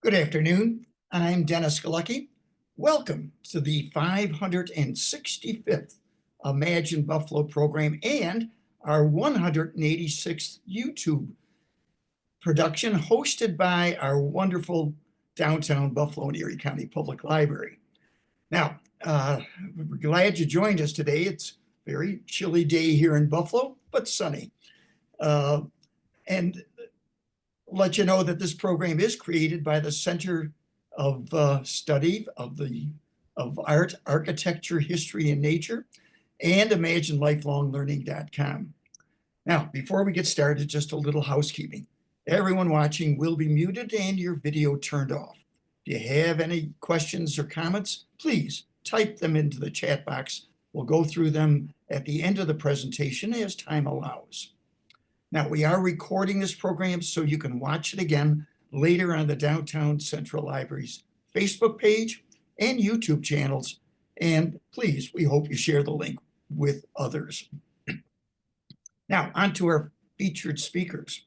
Good afternoon. I'm Dennis Galucki. Welcome to the 565th Imagine Buffalo program and our 186th YouTube production hosted by our wonderful downtown Buffalo and Erie County Public Library. Now, we're glad you joined us today. It's a very chilly day here in Buffalo, but sunny. And let you know that this program is created by the Center of Study of Art, Architecture, History, and Nature, and ImagineLifelongLearning.com. Now, before we get started, just a little housekeeping. Everyone watching will be muted and your video turned off. If you have any questions or comments, please type them into the chat box. We'll go through them at the end of the presentation as time allows. Now, we are recording this program so you can watch it again later on the Downtown Central Library's Facebook page and YouTube channels. And please, we hope you share the link with others. Now, on to our featured speakers.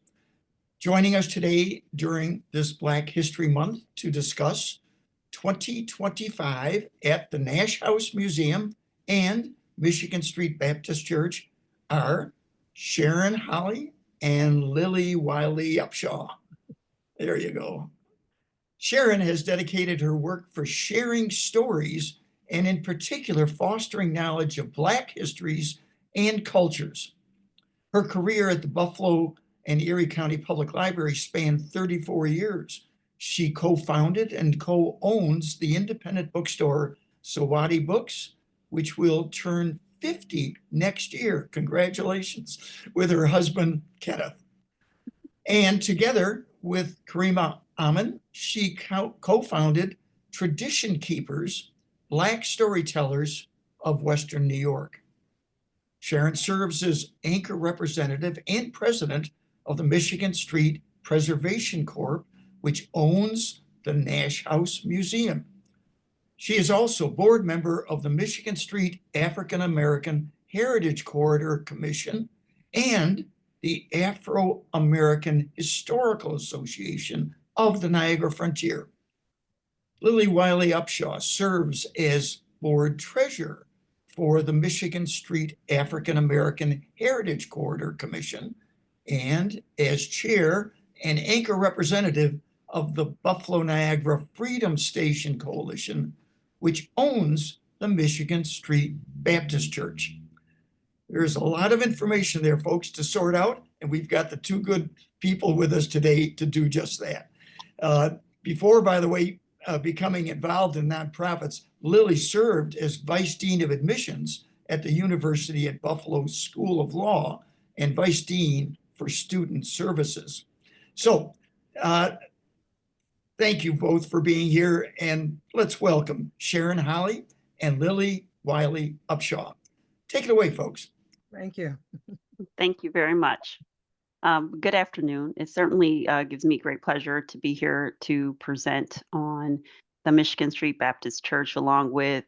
Joining us today during this Black History Month to discuss 2025 at the Nash House Museum and Michigan Street Baptist Church are Sharon Holley and Lillie Wiley-Upshaw. There you go. Sharon has dedicated her work for sharing stories and in particular fostering knowledge of Black histories and cultures. Her career at the Buffalo and Erie County Public Library spanned 34 years. She co-founded and co-owns the independent bookstore Sawadi Books, which will turn 50 next year. Congratulations, with her husband, Kenneth. And together with Karima Amin, she co-founded Tradition Keepers, Black Storytellers of Western New York. Sharon serves as anchor representative and president of the Michigan Street Preservation Corp, which owns the Nash House Museum. She is also board member of the Michigan Street African American Heritage Corridor Commission and the Afro-American Historical Association of the Niagara Frontier. Lillie Wiley-Upshaw serves as board treasurer for the Michigan Street African American Heritage Corridor Commission and as chair and anchor representative of the Buffalo Niagara Freedom Station Coalition, which owns the Michigan Street Baptist Church. There's a lot of information there, folks, to sort out, and we've got the two good people with us today to do just that. Before, by the way, becoming involved in nonprofits, Lillie served as Vice Dean of Admissions at the University at Buffalo School of Law and Vice Dean for Student Services. So, thank you both for being here, and let's welcome Sharon Holley and Lillie Wiley-Upshaw. Take it away, folks. Thank you. Thank you very much. Good afternoon. It certainly gives me great pleasure to be here to present on the Michigan Street Baptist Church along with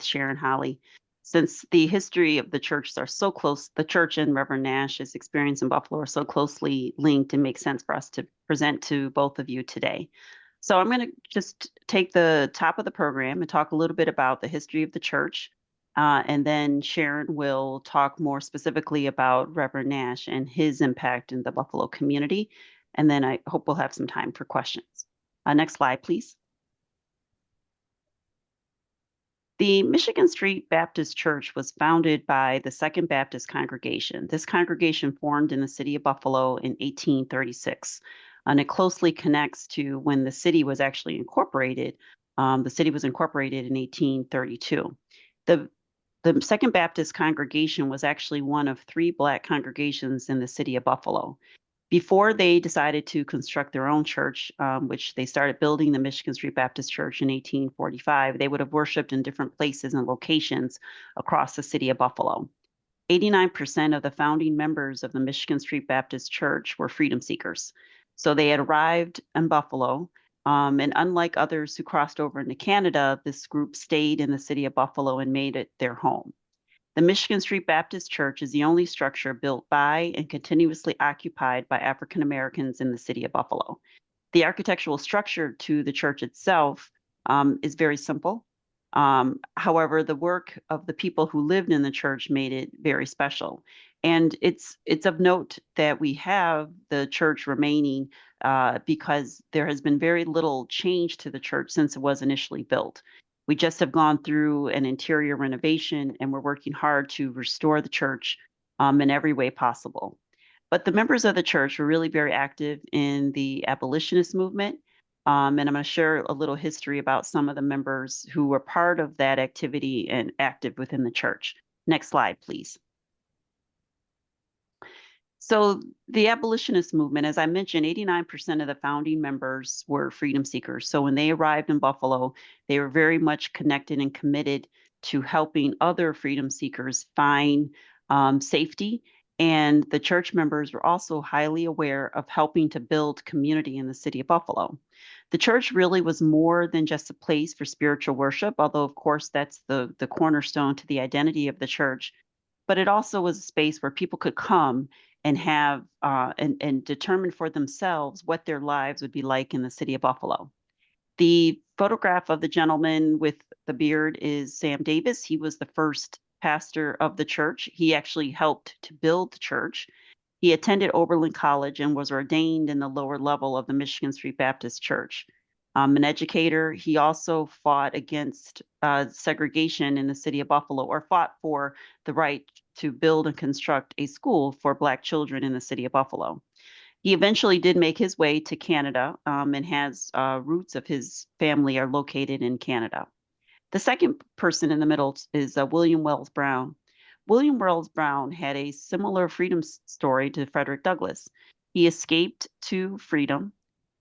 Sharon Holley. Since the history of the churches are so close, the church and Reverend Nash's experience in Buffalo are so closely linked, it makes sense for us to present to both of you today. So I'm going to just take the top of the program and talk a little bit about the history of the church. And then Sharon will talk more specifically about Reverend Nash and his impact in the Buffalo community. And then I hope we'll have some time for questions. Next slide, please. The Michigan Street Baptist Church was founded by the Second Baptist Congregation. This congregation formed in the city of Buffalo in 1836, and it closely connects to when the city was actually incorporated. The city was incorporated in 1832. The Second Baptist Congregation was actually one of 3 Black congregations in the city of Buffalo. Before they decided to construct their own church, which they started building the Michigan Street Baptist Church in 1845, they would have worshiped in different places and locations across the city of Buffalo. 89% of the founding members of the Michigan Street Baptist Church were freedom seekers. So they had arrived in Buffalo, and unlike others who crossed over into Canada, this group stayed in the city of Buffalo and made it their home. The Michigan Street Baptist Church is the only structure built by and continuously occupied by African Americans in the city of Buffalo. The architectural structure to the church itself is very simple. However, the work of the people who lived in the church made it very special. And it's of note that we have the church remaining because there has been very little change to the church since it was initially built. We just have gone through an interior renovation, and we're working hard to restore the church in every way possible. But the members of the church were really very active in the abolitionist movement. And I'm going to share a little history about some of the members who were part of that activity and active within the church. Next slide, please. So the abolitionist movement, as I mentioned, 89% of the founding members were freedom seekers. So when they arrived in Buffalo, they were very much connected and committed to helping other freedom seekers find safety. And the church members were also highly aware of helping to build community in the city of Buffalo. The church really was more than just a place for spiritual worship, although, of course, that's the cornerstone to the identity of the church. But it also was a space where people could come and have and determine for themselves what their lives would be like in the city of Buffalo. The photograph of the gentleman with the beard is Sam Davis. He was the first pastor of the church. He actually helped to build the church. He attended Oberlin College and was ordained in the lower level of the Michigan Street Baptist Church. An educator, he also fought against segregation in the city of Buffalo, or fought for the right to build and construct a school for Black children in the city of Buffalo. He eventually did make his way to Canada and has roots of his family are located in Canada. The second person in the middle is William Wells Brown. William Wells Brown had a similar freedom story to Frederick Douglass. He escaped to freedom,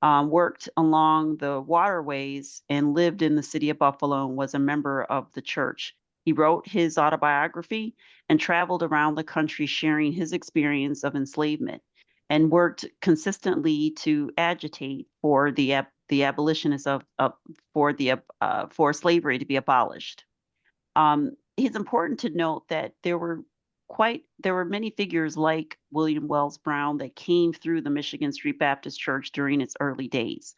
worked along the waterways, and lived in the city of Buffalo and was a member of the church. He wrote his autobiography and traveled around the country sharing his experience of enslavement and worked consistently to agitate for the abolitionists for slavery to be abolished. It's important to note that there were many figures like William Wells Brown that came through the Michigan Street Baptist Church during its early days.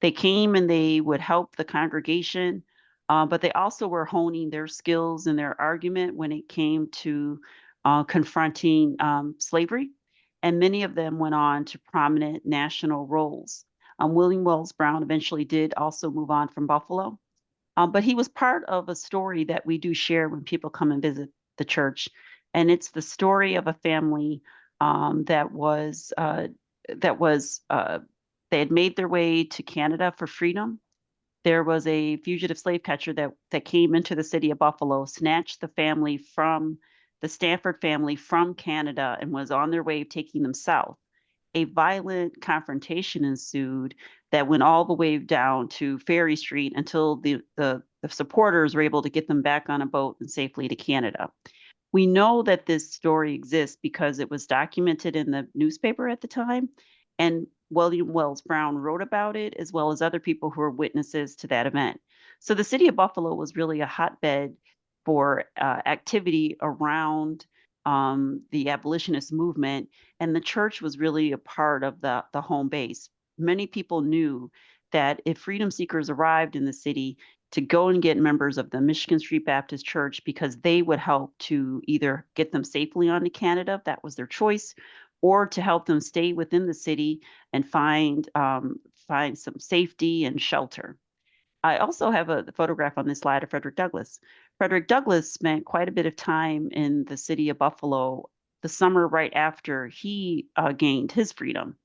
They came and they would help the congregation, but they also were honing their skills and their argument when it came to confronting slavery. And many of them went on to prominent national roles. William Wells Brown eventually did also move on from Buffalo, but he was part of a story that we do share when people come and visit the church. And it's the story of a family that was they had made their way to Canada for freedom. There was a fugitive slave catcher that came into the city of Buffalo, snatched the Stanford family from Canada, and was on their way of taking them south. A violent confrontation ensued that went all the way down to Ferry Street until the supporters were able to get them back on a boat and safely to Canada. We know that this story exists because it was documented in the newspaper at the time, and William Wells Brown wrote about it, as well as other people who were witnesses to that event. So the city of Buffalo was really a hotbed for activity around the abolitionist movement, and the church was really a part of the home base. Many people knew that if freedom seekers arrived in the city, to go and get members of the Michigan Street Baptist Church, because they would help to either get them safely onto Canada, if that was their choice, or to help them stay within the city and find some safety and shelter. I also have a photograph on this slide of Frederick Douglass. Frederick Douglass spent quite a bit of time in the city of Buffalo the summer right after he gained his freedom.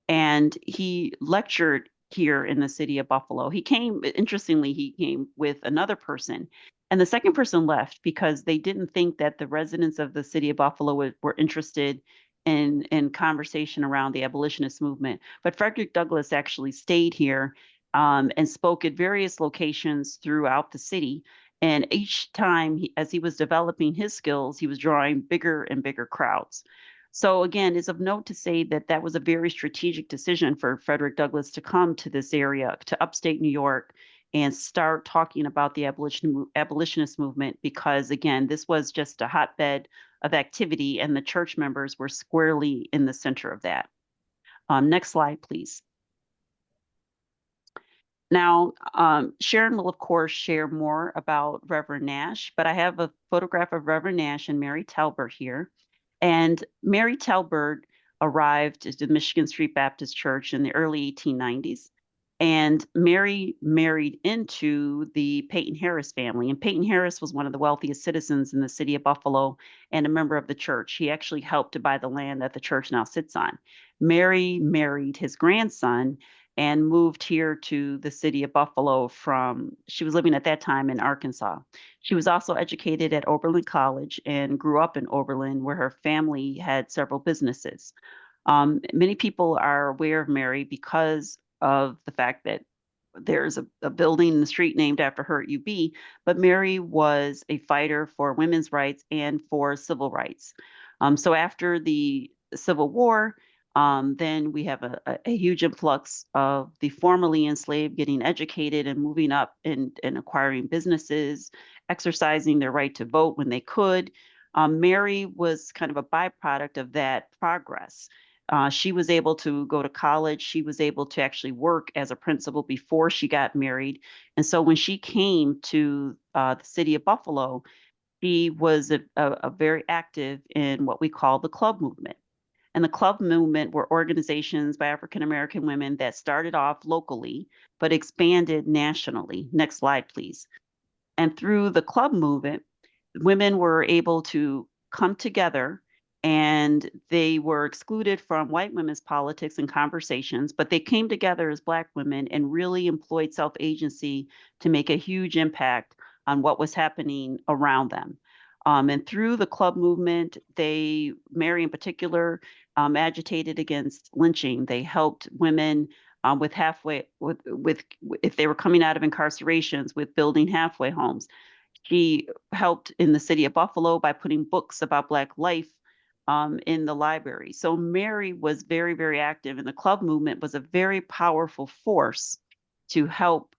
And he lectured here in the city of Buffalo. Interestingly, he came with another person. And the second person left because they didn't think that the residents of the city of Buffalo were interested in conversation around the abolitionist movement. But Frederick Douglass actually stayed here and spoke at various locations throughout the city. And each time, as he was developing his skills, he was drawing bigger and bigger crowds. So again, it's of note to say that that was a very strategic decision for Frederick Douglass to come to this area, to upstate New York, and start talking about the abolitionist movement, because again, this was just a hotbed of activity, and the church members were squarely in the center of that. Next slide, please. Now, Sharon will, of course, share more about Reverend Nash, but I have a photograph of Reverend Nash and Mary Talbert here. And Mary Talbert arrived at the Michigan Street Baptist Church in the early 1890s. And Mary married into the Peyton Harris family. And Peyton Harris was one of the wealthiest citizens in the city of Buffalo and a member of the church. He actually helped to buy the land that the church now sits on. Mary married his grandson and moved here to the city of Buffalo she was living at that time in Arkansas. She was also educated at Oberlin College and grew up in Oberlin, where her family had several businesses. Many people are aware of Mary because of the fact that there's a building in the street named after her at UB, but Mary was a fighter for women's rights and for civil rights. So after the Civil War, then we have a huge influx of the formerly enslaved getting educated and moving up and acquiring businesses, exercising their right to vote when they could. Mary was kind of a byproduct of that progress. She was able to go to college. She was able to actually work as a principal before she got married. And so when she came to the city of Buffalo, she was a very active in what we call the club movement. And the club movement were organizations by African American women that started off locally, but expanded nationally. Next slide, please. And through the club movement, women were able to come together, and they were excluded from white women's politics and conversations, but they came together as Black women and really employed self-agency to make a huge impact on what was happening around them. And through the club movement, Mary in particular, agitated against lynching. They helped women with if they were coming out of incarcerations, with building halfway homes. She helped in the city of Buffalo by putting books about Black life in the library. So Mary was very, very active, and the club movement was a very powerful force to help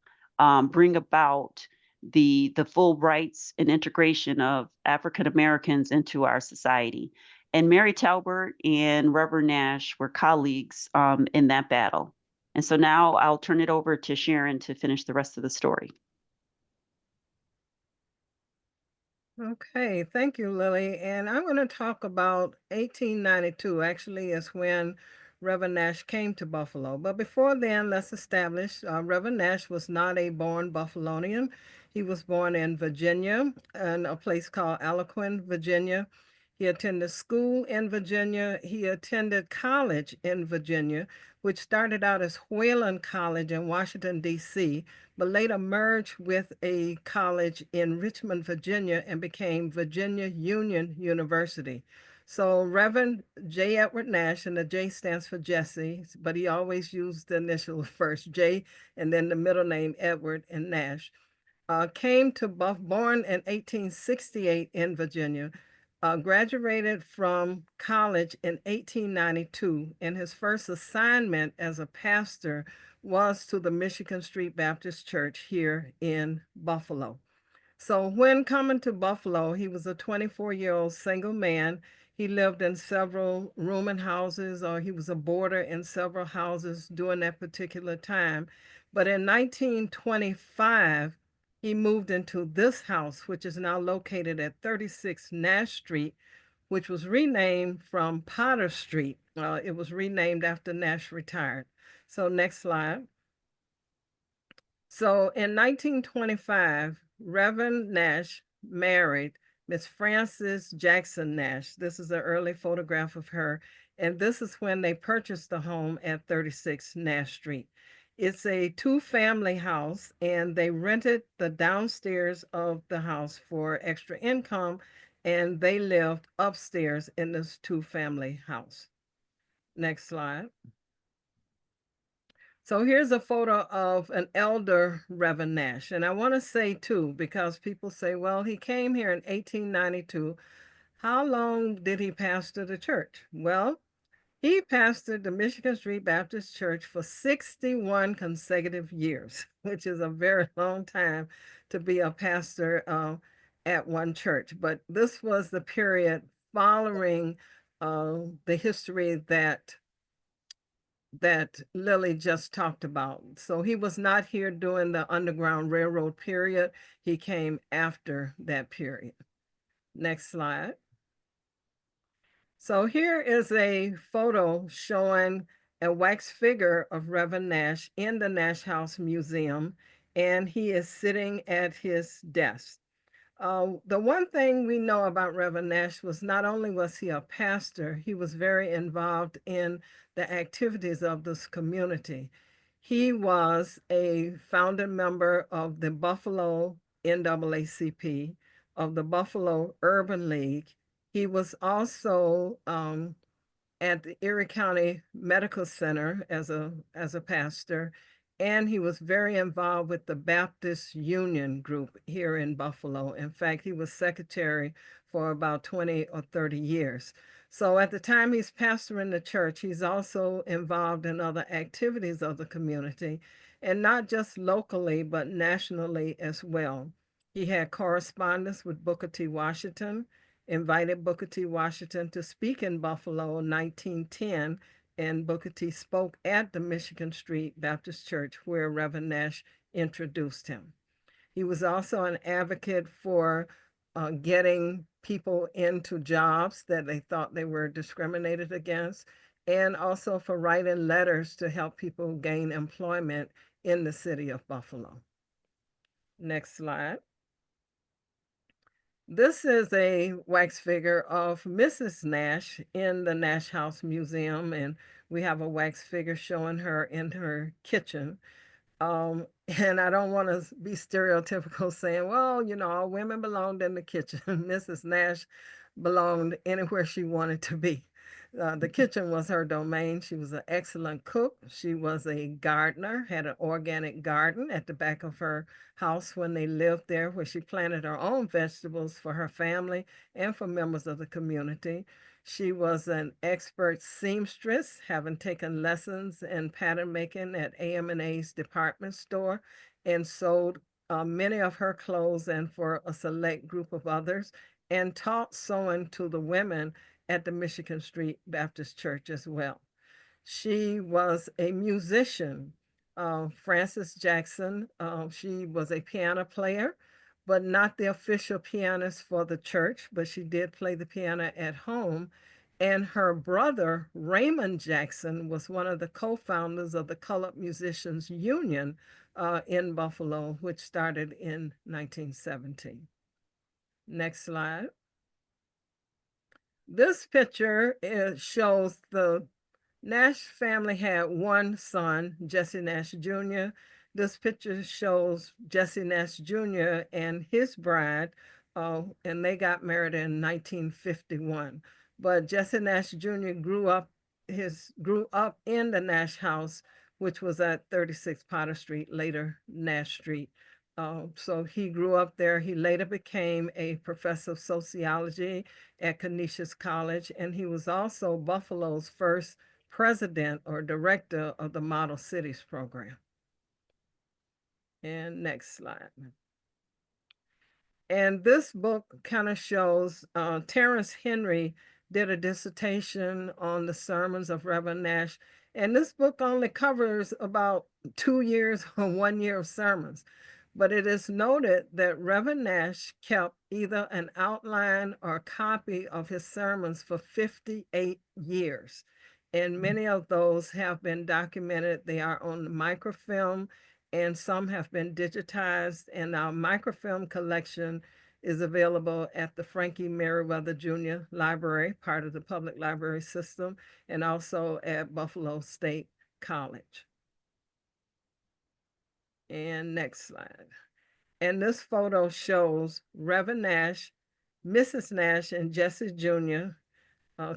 bring about the full rights and integration of African Americans into our society. And Mary Talbert and Reverend Nash were colleagues in that battle. And so now I'll turn it over to Sharon to finish the rest of the story. Okay, thank you, Lily. And I'm going to talk about 1892, actually, is when Reverend Nash came to Buffalo. But before then, let's establish Reverend Nash was not a born Buffalonian. He was born in Virginia, in a place called Algonquin, Virginia. He attended school in Virginia. He attended college in Virginia, which started out as Wayland College in Washington, D.C., but later merged with a college in Richmond, Virginia, and became Virginia Union University. So Reverend J. Edward Nash, and the J stands for Jesse, but he always used the initial first J and then the middle name Edward and Nash. Born in 1868 in Virginia, graduated from college in 1892, and his first assignment as a pastor was to the Michigan Street Baptist Church here in Buffalo. So when coming to Buffalo, he was a 24-year-old single man. He lived in several rooming houses, or he was a boarder in several houses during that particular time. But in 1925, he moved into this house, which is now located at 36 Nash Street, which was renamed from Potter Street. It was renamed after Nash retired. So next slide. So in 1925, Reverend Nash married Miss Frances Jackson Nash. This is an early photograph of her. And this is when they purchased the home at 36 Nash Street. It's a two-family house, and they rented the downstairs of the house for extra income, and they lived upstairs in this two-family house. Next slide. So here's a photo of an elder Reverend Nash. And I want to say, too, because people say, well, he came here in 1892. How long did he pastor the church? Well, he pastored the Michigan Street Baptist Church for 61 consecutive years, which is a very long time to be a pastor at one church. But this was the period following the history that that Lillie just talked about. So he was not here during the Underground Railroad period. He came after that period. Next slide. So here is a photo showing a wax figure of Reverend Nash in the Nash House Museum, and he is sitting at his desk. The one thing we know about Reverend Nash was not only was he a pastor, he was very involved in the activities of this community. He was a founding member of the Buffalo NAACP, of the Buffalo Urban League. He was also at the Erie County Medical Center as a pastor, and he was very involved with the Baptist Union group here in Buffalo. In fact, he was secretary for about 20 or 30 years. So at the time he's pastoring the church, he's also involved in other activities of the community, and not just locally, but nationally as well. He had correspondence with Booker T. Washington, invited Booker T. Washington to speak in Buffalo in 1910, and Booker T spoke at the Michigan Street Baptist Church where Reverend Nash introduced him. He was also an advocate for getting people into jobs that they thought they were discriminated against, and also for writing letters to help people gain employment in the city of Buffalo. Next slide. This is a wax figure of Mrs. Nash in the Nash House Museum, and we have a wax figure showing her in her kitchen. And I don't want to be stereotypical saying, well, you know, all women belonged in the kitchen. Mrs. Nash belonged anywhere she wanted to be. The kitchen was her domain. She was an excellent cook. She was a gardener, had an organic garden at the back of her house when they lived there, where she planted her own vegetables for her family and for members of the community. She was an expert seamstress, having taken lessons in pattern making at AM&A's department store, and sold many of her clothes and for a select group of others, and taught sewing to the women at the Michigan Street Baptist Church as well. She was a musician. Frances Jackson, she was a piano player, but not the official pianist for the church, but she did play the piano at home. And her brother, Raymond Jackson, was one of the co-founders of the Colored Musicians Union in Buffalo, which started in 1917. Next slide. This picture shows the Nash family had one son, Jesse Nash Jr. This picture shows Jesse Nash Jr. and his bride, and they got married in 1951. But Jesse Nash Jr. grew up in the Nash house, which was at 36 Potter Street, later Nash Street. So he grew up there. He later became a professor of sociology at Canisius College, and he was also Buffalo's first president or director of the Model Cities program. And next slide. And this book kind of shows Terrence Henry did a dissertation on the sermons of Reverend Nash. And this book only covers about 2 years or 1 year of sermons. But it is noted that Reverend Nash kept either an outline or a copy of his sermons for 58 years. And many of those have been documented. They are on microfilm, and some have been digitized. And our microfilm collection is available at the Frankie Merriweather Jr. Library, part of the public library system, and also at Buffalo State College. And next slide. And this photo shows Reverend Nash, Mrs. Nash, and Jesse Jr.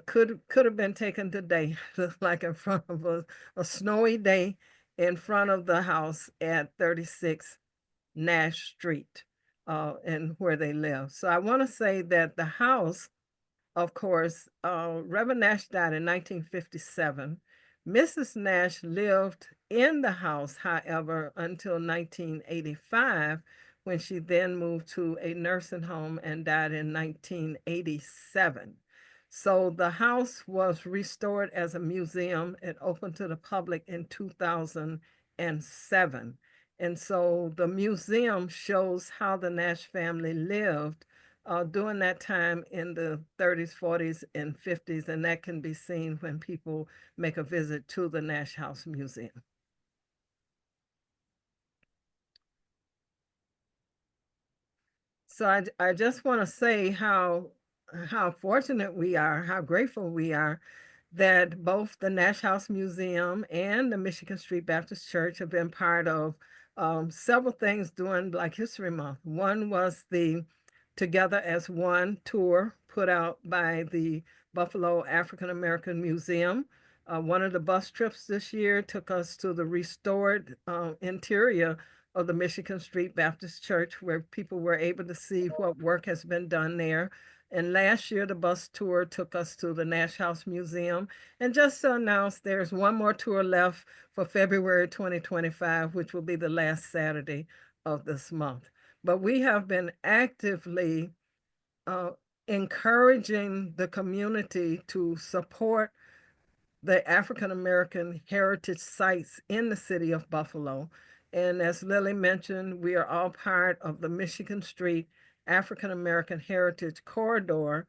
Could have been taken today, like in front of a snowy day in front of the house at 36 Nash Street, and where they live. So I want to say that the house, of course, Reverend Nash died in 1957. Mrs. Nash lived in the house, however, until 1985, when she then moved to a nursing home and died in 1987. So the house was restored as a museum. It opened to the public in 2007. And so the museum shows how the Nash family lived during that time in the 30s, 40s, and 50s. And that can be seen when people make a visit to the Nash House Museum. So I just want to say how fortunate we are, how grateful we are that both the Nash House Museum and the Michigan Street Baptist Church have been part of several things during Black History Month. One was the Together as One tour put out by the Buffalo African American Museum. One of the bus trips this year took us to the restored interior of the Michigan Street Baptist Church, where people were able to see what work has been done there. And last year, the bus tour took us to the Nash House Museum. And just to announce, there's one more tour left for February 2025, which will be the last Saturday of this month. But we have been actively encouraging the community to support the African American heritage sites in the city of Buffalo. And as Lily mentioned, we are all part of the Michigan Street African American Heritage Corridor,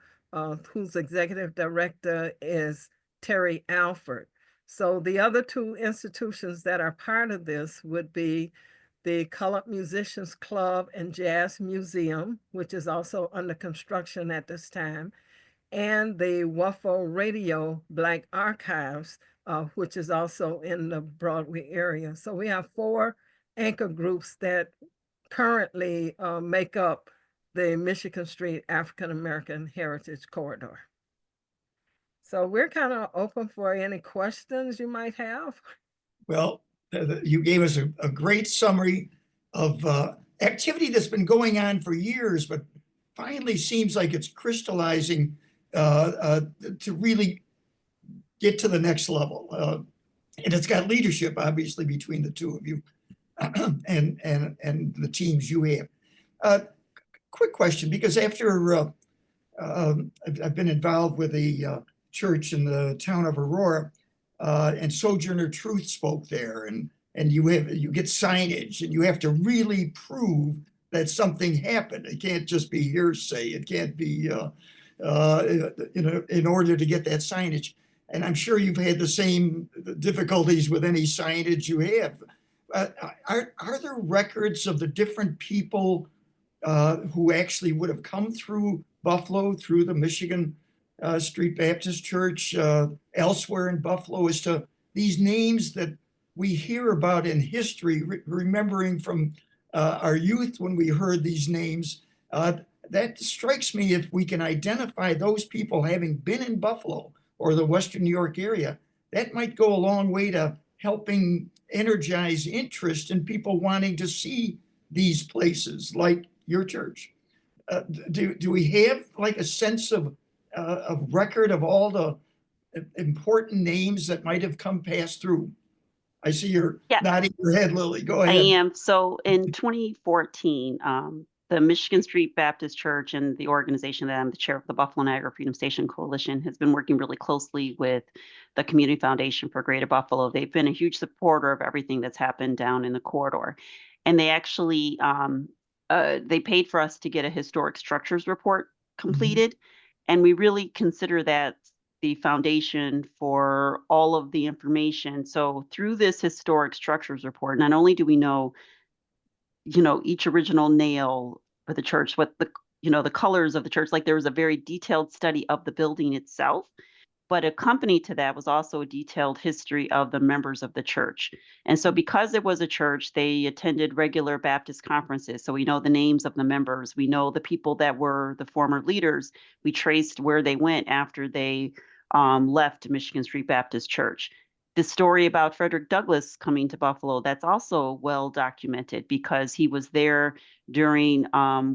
whose executive director is Terry Alford. So the other two institutions that are part of this would be the Colored Musicians Club and Jazz Museum, which is also under construction at this time, and the Waffle Radio Black Archives, which is also in the Broadway area. So we have 4 anchor groups that currently make up the Michigan Street African American Heritage Corridor. So we're kind of open for any questions you might have. Well, you gave us a great summary of activity that's been going on for years, but finally seems like it's crystallizing to really get to the next level. And it's got leadership, obviously, between the two of you and the teams you have. Quick question, because after I've been involved with a church in the town of Aurora, and Sojourner Truth spoke there, and you get signage, and you have to really prove that something happened. It can't just be hearsay. It can't be in order to get that signage. And I'm sure you've had the same difficulties with any signage you have. Are there records of the different people who actually would have come through Buffalo, through the Michigan Street Baptist Church, elsewhere in Buffalo, as to these names that we hear about in history, remembering from our youth when we heard these names? That strikes me, if we can identify those people having been in Buffalo or the Western New York area, that might go a long way to helping energize interest in people wanting to see these places like your church. Do we have like a sense of record of all the important names that might have come past through? I see you're nodding your head, Lily. Go ahead. I am. So in 2014, the Michigan Street Baptist Church and the organization that I'm the chair of, the Buffalo Niagara Freedom Station Coalition, has been working really closely with the Community Foundation for Greater Buffalo. They've been a huge supporter of everything that's happened down in the corridor. And they actually, they paid for us to get a historic structures report completed. And we really consider that the foundation for all of the information. So through this historic structures report, not only do we know, each original nail for the church, what the colors of the church, like there was a very detailed study of the building itself, but accompanied to that was also a detailed history of the members of the church. And so because it was a church, they attended regular Baptist conferences. So we know the names of the members. We know the people that were the former leaders. We traced where they went after they left Michigan Street Baptist Church. The story about Frederick Douglass coming to Buffalo, that's also well documented because he was there during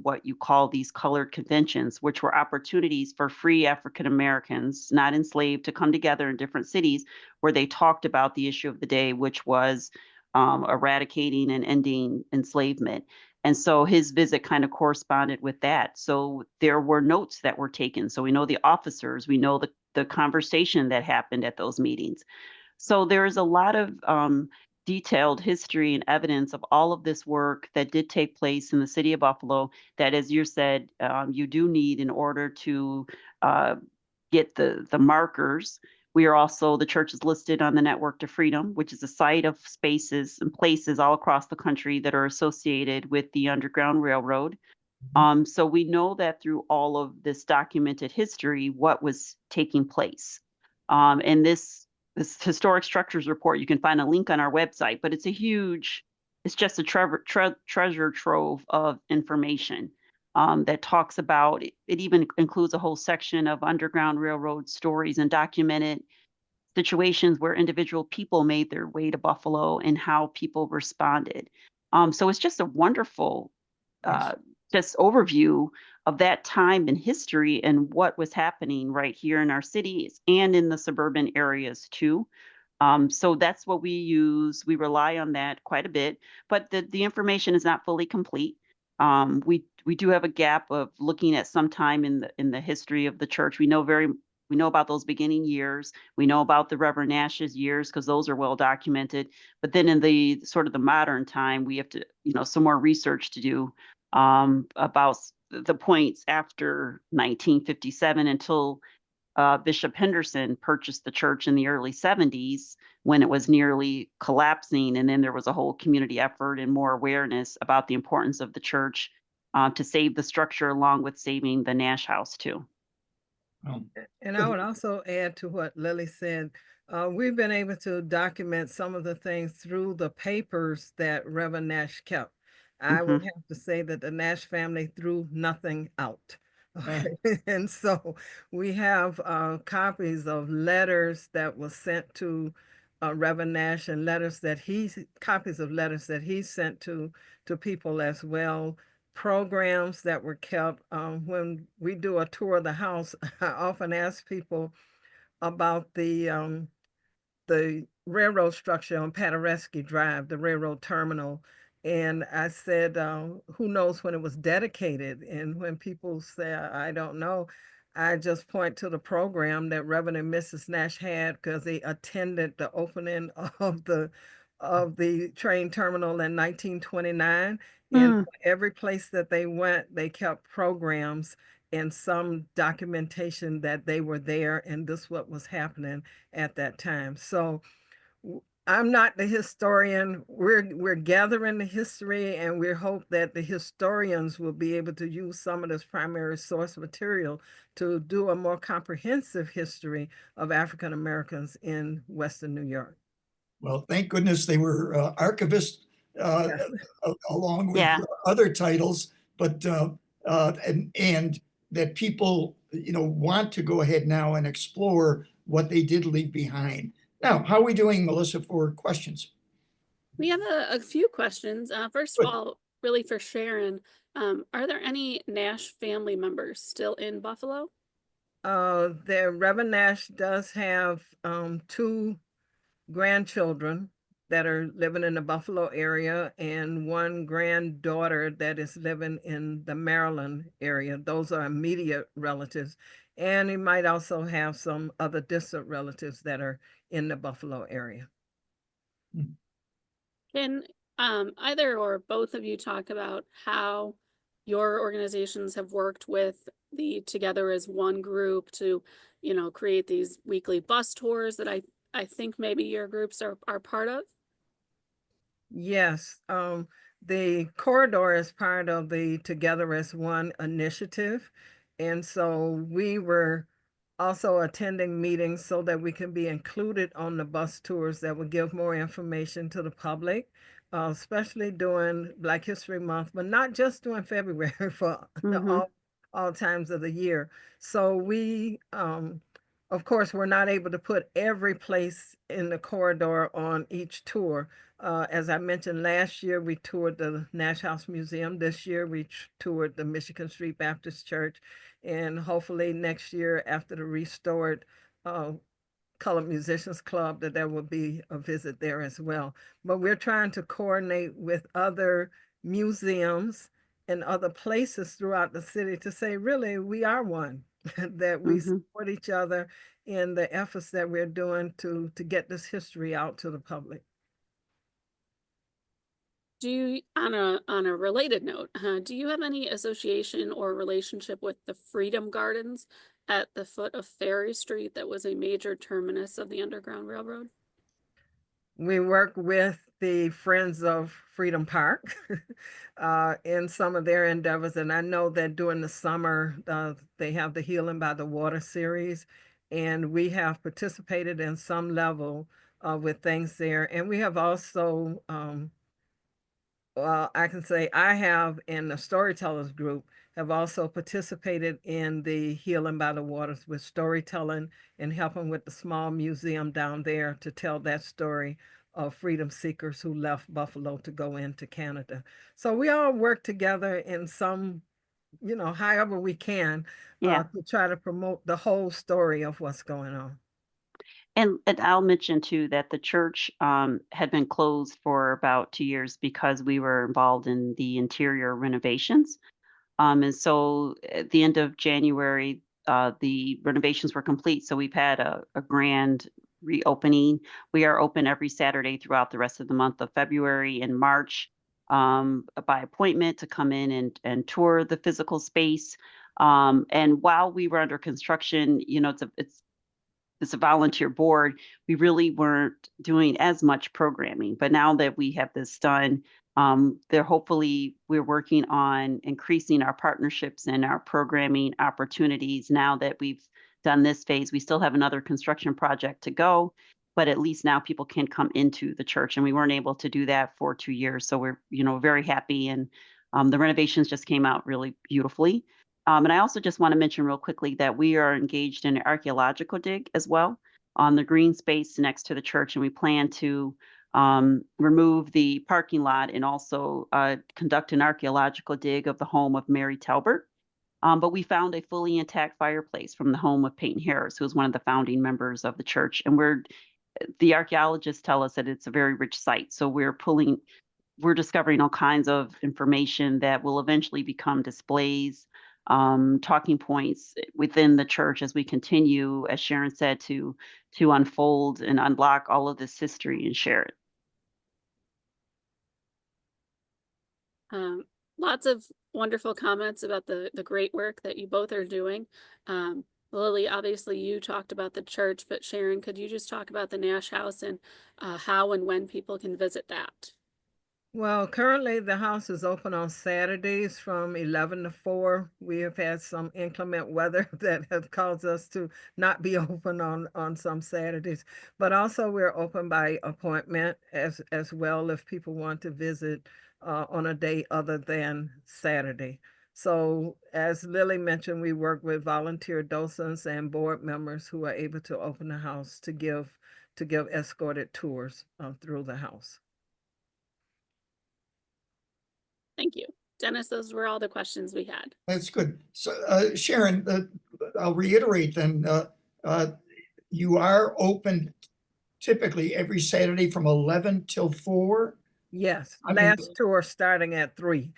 what you call these colored conventions, which were opportunities for free African Americans, not enslaved, to come together in different cities where they talked about the issue of the day, which was eradicating and ending enslavement. And so his visit kind of corresponded with that. So there were notes that were taken. So we know the officers, we know the conversation that happened at those meetings. So there is a lot of detailed history and evidence of all of this work that did take place in the city of Buffalo that, as you said, you do need in order to uh, get the markers. We are also, the church is listed on the Network to Freedom, which is a site of spaces and places all across the country that are associated with the Underground Railroad. So we know that through all of this documented history, what was taking place. And this historic structures report, you can find a link on our website, but it's a huge, it's just a treasure trove of information that talks about, it even includes a whole section of Underground Railroad stories and documented situations where individual people made their way to Buffalo and how people responded. So it's just a wonderful Yes. uh, just overview of that time in history and what was happening right here in our cities and in the suburban areas too. So that's what we use. We rely on that quite a bit, but the information is not fully complete. We do have a gap of looking at some time in the history of the church. We know about those beginning years. We know about the Reverend Nash's years because those are well documented. But then in the sort of the modern time, we have to, some more research to do about the points after 1957 until Bishop Henderson purchased the church in the early 70s when it was nearly collapsing. And then there was a whole community effort and more awareness about the importance of the church to save the structure along with saving the Nash House too. And I would also add to what Lily said. We've been able to document some of the things through the papers that Reverend Nash kept. I would have to say that the Nash family threw nothing out. Okay. And so we have copies of letters that were sent to Reverend Nash and copies of letters that he sent to people as well, programs that were kept. When we do a tour of the house, I often ask people about the railroad structure on Paderewski Drive, the railroad terminal. And I said, who knows when it was dedicated? And when people say, I don't know, I just point to the program that Reverend and Mrs. Nash had because they attended the opening of the train terminal in 1929. And every place that they went, they kept programs and some documentation that they were there and this what was happening at that time. So I'm not the historian. We're gathering the history, and we hope that the historians will be able to use some of this primary source material to do a more comprehensive history of African Americans in Western New York. Well, thank goodness they were archivists Yes. along with other titles, but and that people want to go ahead now and explore what they did leave behind. Now, how are we doing, Melissa, for questions? We have a few questions. First of all, really for Sharon, are there any Nash family members still in Buffalo? The Reverend Nash does have two grandchildren that are living in the Buffalo area and one granddaughter that is living in the Maryland area. Those are immediate relatives. And he might also have some other distant relatives that are in the Buffalo area. Can either or both of you talk about how your organizations have worked with the Together as One group to, create these weekly bus tours that I think maybe your groups are part of? Yes, the corridor is part of the Together as One initiative. And so we were also attending meetings so that we can be included on the bus tours that would give more information to the public, especially during Black History Month, but not just during February for all times of the year. So we, of course, we're not able to put every place in the corridor on each tour. As I mentioned, last year we toured the Nash House Museum. This year we toured the Michigan Street Baptist Church. And hopefully next year after the restored Colored Musicians Club, that there will be a visit there as well. But we're trying to coordinate with other museums, and other places throughout the city to say, really, we are one, that we support each other in the efforts that we're doing to get this history out to the public. Do you, on a related note, do you have any association or relationship with the Freedom Gardens at the foot of Ferry Street that was a major terminus of the Underground Railroad? We work with the Friends of Freedom Park in some of their endeavors. And I know that during the summer, they have the Healing by the Water series. And we have participated in some level with things there. And we have also, well, I can say I have in the Storytellers group, have also participated in the Healing by the Waters with storytelling and helping with the small museum down there to tell that story of freedom seekers who left Buffalo to go into Canada. So we all work together in some, however we can Yeah. to try to promote the whole story of what's going on. And I'll mention too that the church had been closed for about 2 years because we were involved in the interior renovations. And so at the end of January, the renovations were complete. So we've had a grand reopening. We are open every Saturday throughout the rest of the month of February and March by appointment to come in and tour the physical space. And while we were under construction, it's a volunteer board, we really weren't doing as much programming. But now that we have this done, we're working on increasing our partnerships and our programming opportunities now that we've done this phase. We still have another construction project to go, but at least now people can come into the church, and we weren't able to do that for 2 years. So we're, very happy, and the renovations just came out really beautifully. And I also just want to mention real quickly that we are engaged in an archaeological dig as well on the green space next to the church, and we plan to remove the parking lot and also conduct an archaeological dig of the home of Mary Talbert. But we found a fully intact fireplace from the home of Peyton Harris, who was one of the founding members of the church. And the archaeologists tell us that it's a very rich site. So we're discovering all kinds of information that will eventually become displays, talking points within the church as we continue, as Sharon said, to unfold and unlock all of this history and share it. Lots of wonderful comments about the great work that you both are doing. Lily, obviously you talked about the church, but Sharon, could you just talk about the Nash House and how and when people can visit that? Well, currently the house is open on Saturdays from 11 to 4. We have had some inclement weather that has caused us to not be open on some Saturdays, but also we're open by appointment as well if people want to visit on a day other than Saturday. So as Lily mentioned, we work with volunteer docents and board members who are able to open the house to give escorted tours through the house. Thank you. Dennis, those were all the questions we had. That's good. So Sharon, I'll reiterate then, you are open typically every Saturday from 11 till 4? Yes, I mean, last tour starting at 3.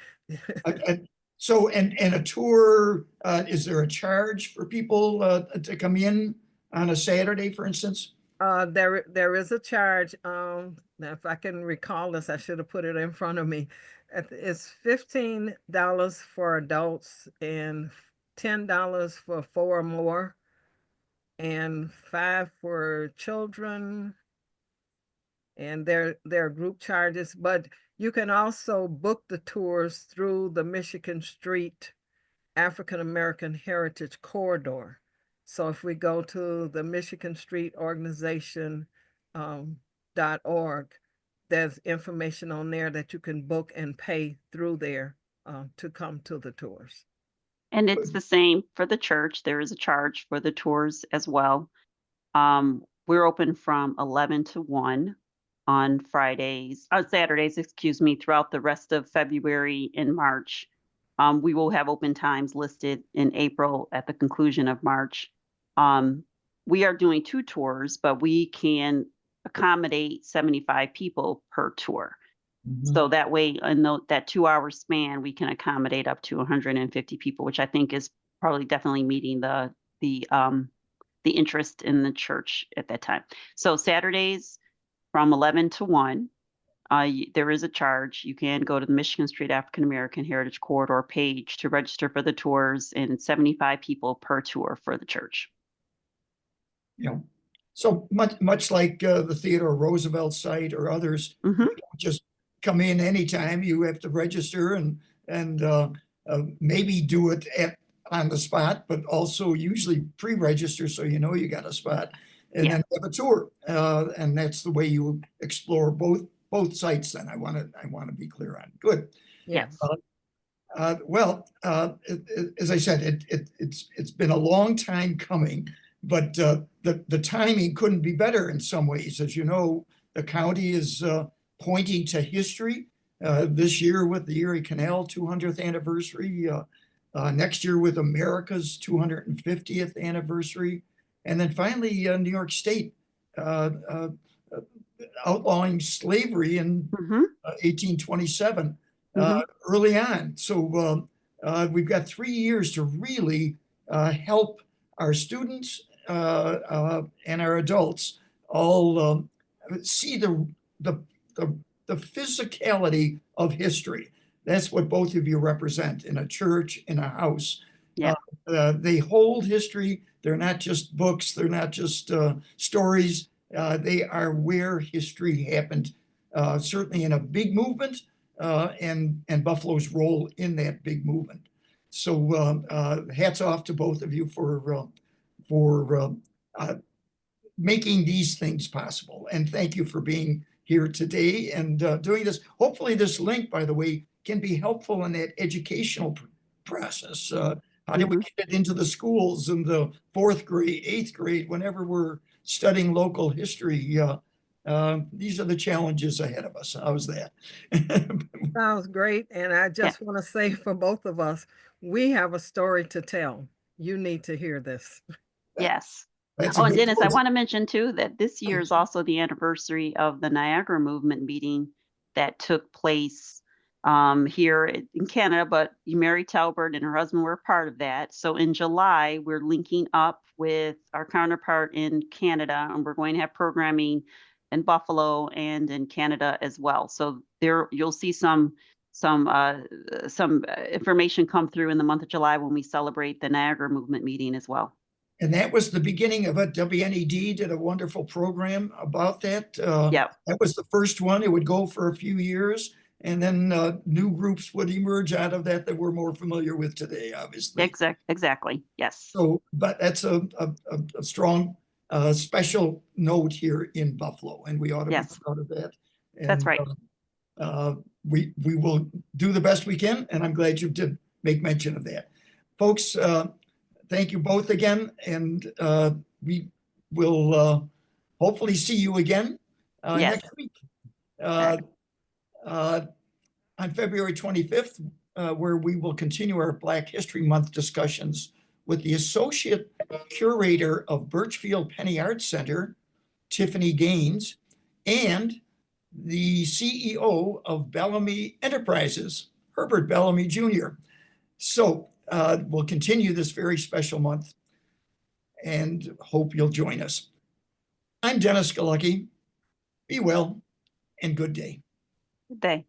So, and a tour, is there a charge for people to come in on a Saturday, for instance? There is a charge. Now if I can recall this, I should have put it in front of me. It's $15 for adults and $10 for 4 or more, and $5 for children. And there are group charges, but you can also book the tours through the Michigan Street African American Heritage Corridor. So if we go to the Michigan Street Organization .org, there's information on there that you can book and pay through there to come to the tours. And it's the same for the church. There is a charge for the tours as well. We're open from 11 to 1 on Saturdays, throughout the rest of February and March. We will have open times listed in April at the conclusion of March. We are doing 2 tours, but we can accommodate 75 people per tour. So that way, in that 2-hour span, we can accommodate up to 150 people, which I think is probably definitely meeting the interest in the church at that time. So Saturdays from 11 to 1, there is a charge. You can go to the Michigan Street African American Heritage Corridor page to register for the tours, and 75 people per tour for the church. You know, so much like the Theodore Roosevelt site or others, you don't just come in anytime. You have to register and maybe do it on the spot, but also usually pre-register so you know you got a spot, and then have a tour. And that's the way you explore both sites. Then I want to be clear on. Good. Yes. Well, as I said, it's been a long time coming, but the timing couldn't be better in some ways. As you know, the county is pointing to history this year with the Erie Canal 200th anniversary, next year with America's 250th anniversary, and then finally New York State outlawing slavery in 1827 early on. So we've got 3 years to really help our students and our adults all see the physicality of history. That's what both of you represent in a church, in a house. Yeah. They hold history. They're not just books. They're not just stories. They are where history happened, certainly in a big movement, and Buffalo's role in that big movement. So hats off to both of you for making these things possible. And thank you for being here today and doing this. Hopefully this link, by the way, can be helpful in that educational process. How do we get it into the schools in the 4th grade, 8th grade, whenever we're studying local history? These are the challenges ahead of us. How's that? Sounds great. And I just want to say for both of us, we have a story to tell. You need to hear this. Yes. That's and Dennis, I want to mention too that this year is also the anniversary of the Niagara Movement meeting that took place here in Canada, but Mary Talbert and her husband were a part of that. So in July, we're linking up with our counterpart in Canada, and we're going to have programming in Buffalo and in Canada as well. So there you'll see some information come through in the month of July when we celebrate the Niagara Movement meeting as well. And that was the beginning of it. WNED did a wonderful program about that. That was the first one. It would go for a few years, and then new groups would emerge out of that we're more familiar with today, obviously. Exactly. Yes. So, but that's a strong special note here in Buffalo, and we ought to be proud of that. And, that's right. We will do the best we can, and I'm glad you did make mention of that. Folks, thank you both again, and we will hopefully see you again next week on February 25th, where we will continue our Black History Month discussions with the Associate Curator of Birchfield Penny Arts Center, Tiffany Gaines, and the CEO of Bellamy Enterprises, Herbert Bellamy Jr. So we'll continue this very special month and hope you'll join us. I'm Dennis Galucki. Be well and good day. Good day.